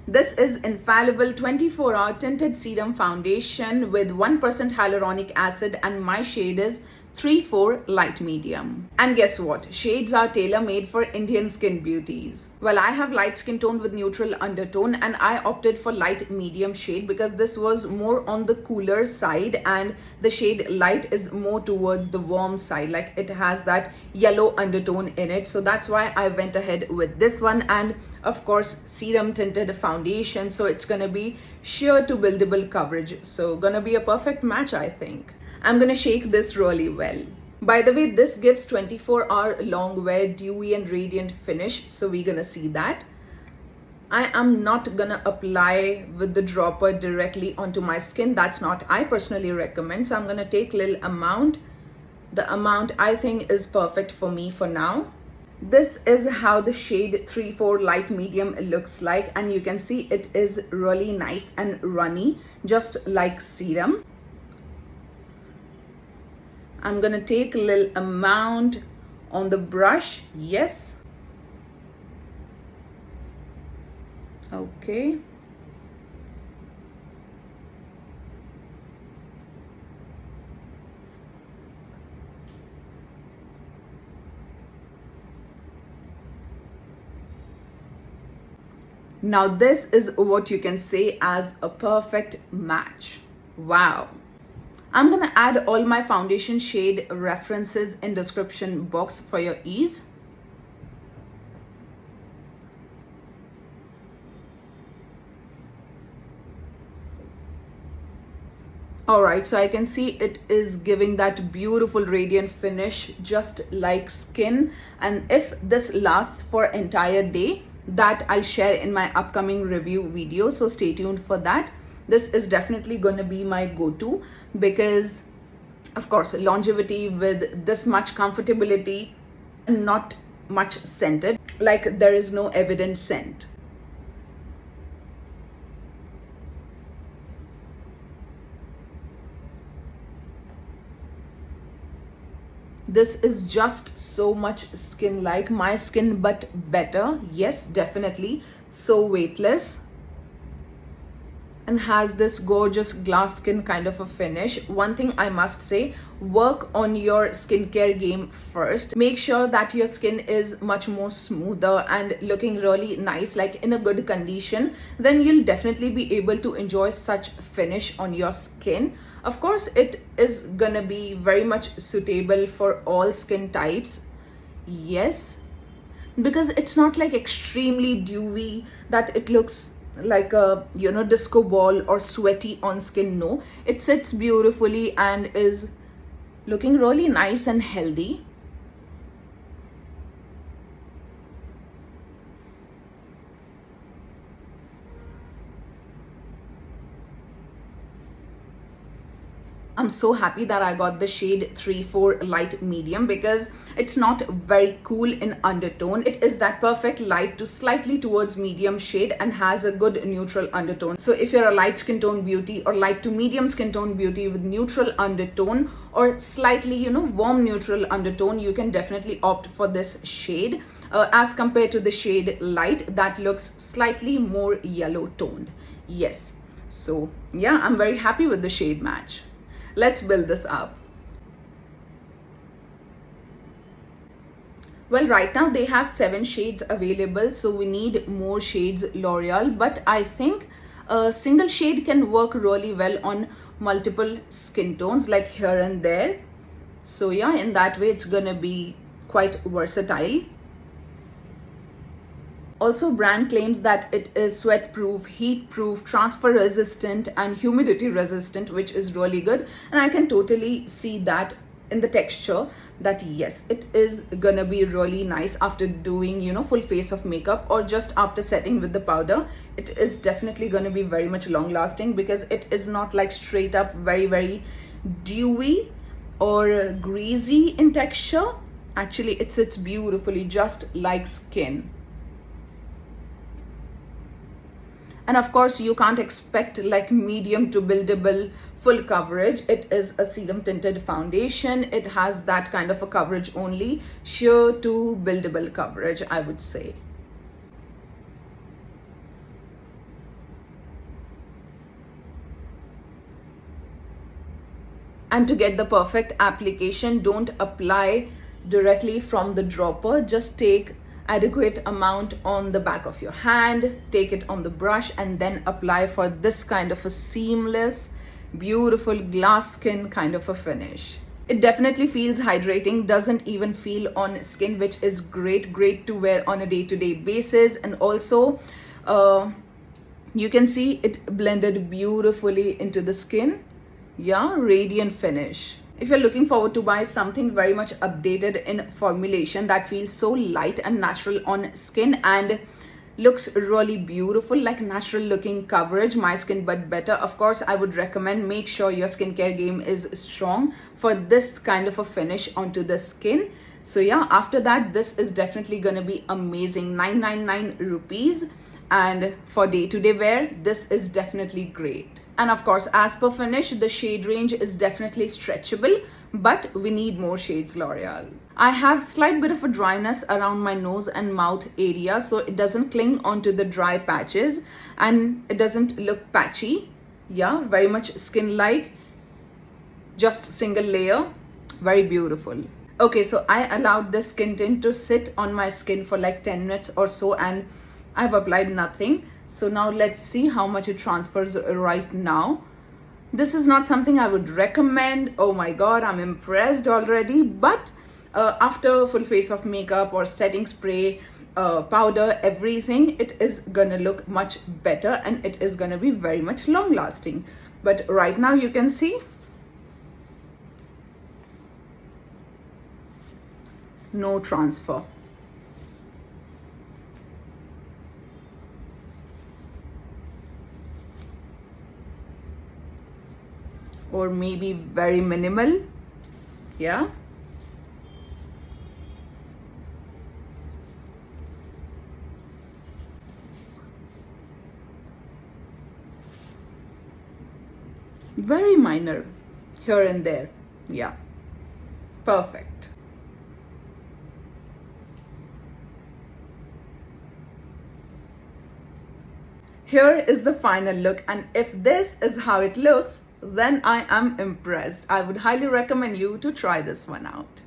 This is Infallible 24-hour Tinted Serum Foundation with 1% hyaluronic acid, and my shade is 3-4 light medium. And guess what? Shades are tailor-made for Indian skin beauties. Well, I have light skin tone with neutral undertone, and I opted for light medium shade because this was more on the cooler side and the shade light is more towards the warm side, like it has that yellow undertone in it. So that's why I went ahead with this one, and of course serum tinted foundation, so it's gonna be sheer to buildable coverage, so gonna be a perfect match. I think I'm gonna shake this really well. By the way, this gives 24-hour long wear, dewy and radiant finish, so we're gonna see that. I am not gonna apply with the dropper directly onto my skin. That's not I personally recommend. So I'm gonna take little amount. The amount I think is perfect for me for now. This is how the shade 3-4 light medium looks like, and you can see it is really nice and runny, just like serum. I'm gonna take a little amount on the brush. Yes. Okay. Now this is what you can say as a perfect match. Wow. I'm gonna add all my foundation shade references in description box for your ease. Alright, so I can see it is giving that beautiful radiant finish just like skin, and if this lasts for entire day, that I'll share in my upcoming review video, so stay tuned for that. This is definitely going to be my go-to because, of course, longevity with this much comfortability and not much scented, like there is no evident scent. This is just so much skin like my skin, but better. Yes, definitely. So weightless. And has this gorgeous glass skin kind of a finish. One thing I must say, work on your skincare game first. Make sure that your skin is much more smoother and looking really nice, like in a good condition. Then you'll definitely be able to enjoy such finish on your skin. Of course, it is gonna be very much suitable for all skin types. Yes, because it's not like extremely dewy that it looks like a disco ball or sweaty on skin. No, it sits beautifully and is looking really nice and healthy. I'm so happy that I got the shade 3-4 light medium because it's not very cool in undertone. It is that perfect light to slightly towards medium shade and has a good neutral undertone. So if you're a light skin tone beauty or light to medium skin tone beauty with neutral undertone or slightly, warm neutral undertone, you can definitely opt for this shade as compared to the shade light that looks slightly more yellow toned. Yes. So yeah, I'm very happy with the shade match. Let's build this up. Well, right now they have 7 shades available, so we need more shades, L'Oreal, but I think a single shade can work really well on multiple skin tones, like here and there. So yeah, in that way it's gonna be quite versatile. Also, brand claims that it is sweat proof, heat proof, transfer resistant and humidity resistant, which is really good, and I can totally see that in the texture that yes, it is gonna be really nice after doing full face of makeup or just after setting with the powder. It is definitely gonna be very much long lasting because it is not like straight up very dewy or greasy in texture. Actually, it sits beautifully just like skin. And of course, you can't expect like medium to buildable full coverage. It is a serum tinted foundation. It has that kind of a coverage only, sheer to buildable coverage, I would say. And to get the perfect application, don't apply directly from the dropper. Just take adequate amount on the back of your hand, take it on the brush, and then apply for this kind of a seamless, beautiful glass skin kind of a finish. It definitely feels hydrating, doesn't even feel on skin, which is great to wear on a day-to-day basis. And also you can see it blended beautifully into the skin. Yeah, radiant finish. If you're looking forward to buy something very much updated in formulation that feels so light and natural on skin and looks really beautiful, like natural looking coverage, my skin but better, of course I would recommend make sure your skincare game is strong for this kind of a finish onto the skin. So yeah, after that, this is definitely gonna be amazing. 999 rupees, and for day-to-day wear, this is definitely great. And of course, as per finish, the shade range is definitely stretchable, but we need more shades, L'Oreal. I have slight bit of a dryness around my nose and mouth area, so it doesn't cling onto the dry patches and it doesn't look patchy. Yeah, very much skin-like, just single layer, very beautiful. Okay, so I allowed the skin tint to sit on my skin for like 10 minutes or so, and I've applied nothing. So now let's see how much it transfers right now. This is not something I would recommend. Oh my god, I'm impressed already. But after full face of makeup or setting spray, powder, everything, it is gonna look much better and it is gonna be very much long lasting. But right now you can see no transfer. Or maybe very minimal. Yeah, very minor here and there. Yeah, perfect. Here is the final look, and if this is how it looks, then I am impressed. I would highly recommend you to try this one out.